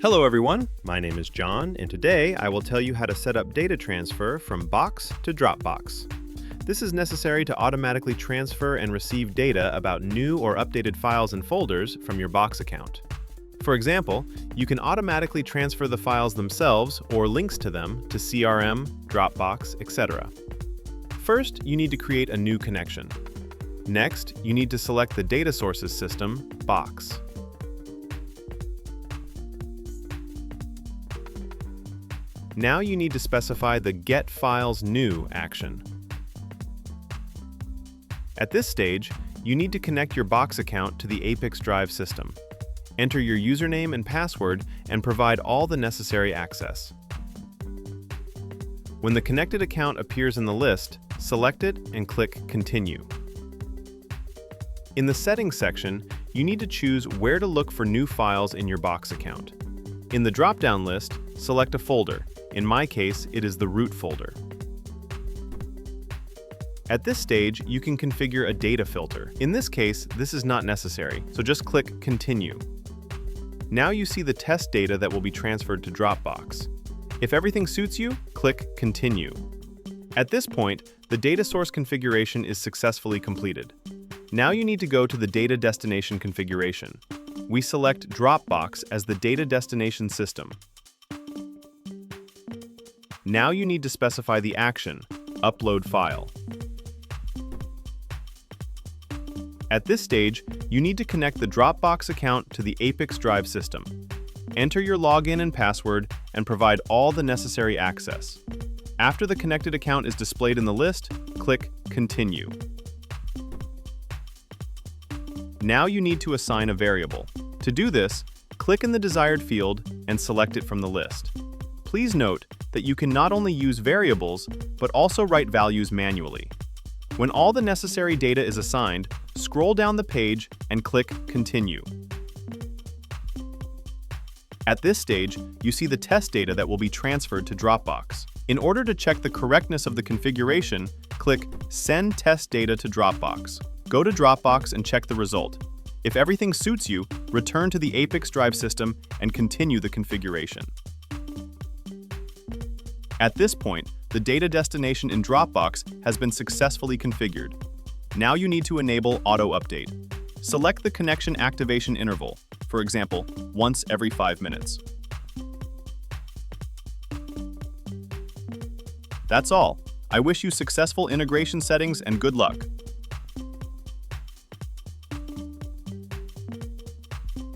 Hello everyone, my name is John, and today I will tell you how to set up data transfer from Box to Dropbox. This is necessary to automatically transfer and receive data about new or updated files and folders from your Box account. For example, you can automatically transfer the files themselves or links to them to CRM, Dropbox, etc. First, you need to create a new connection. Next, you need to select the data sources system, Box. Now you need to specify the Get Files New action. At this stage, you need to connect your Box account to the ApiX-Drive system. Enter your username and password and provide all the necessary access. When the connected account appears in the list, select it and click Continue. In the Settings section, you need to choose where to look for new files in your Box account. In the drop-down list, select a folder. In my case, it is the root folder. At this stage, you can configure a data filter. In this case, this is not necessary, so just click Continue. Now you see the test data that will be transferred to Dropbox. If everything suits you, click Continue. At this point, the data source configuration is successfully completed. Now you need to go to the data destination configuration. We select Dropbox as the data destination system. Now you need to specify the action, Upload File. At this stage, you need to connect the Dropbox account to the ApiX-Drive system. Enter your login and password and provide all the necessary access. After the connected account is displayed in the list, click Continue. Now you need to assign a variable. To do this, click in the desired field and select it from the list. Please note that you can not only use variables, but also write values manually. When all the necessary data is assigned, scroll down the page and click Continue. At this stage, you see the test data that will be transferred to Dropbox. In order to check the correctness of the configuration, click Send Test Data to Dropbox. Go to Dropbox and check the result. If everything suits you, return to the ApiX-Drive system and continue the configuration. At this point, the data destination in Dropbox has been successfully configured. Now you need to enable Auto Update. Select the connection activation interval, for example, once every 5 minutes. That's all. I wish you successful integration settings and good luck.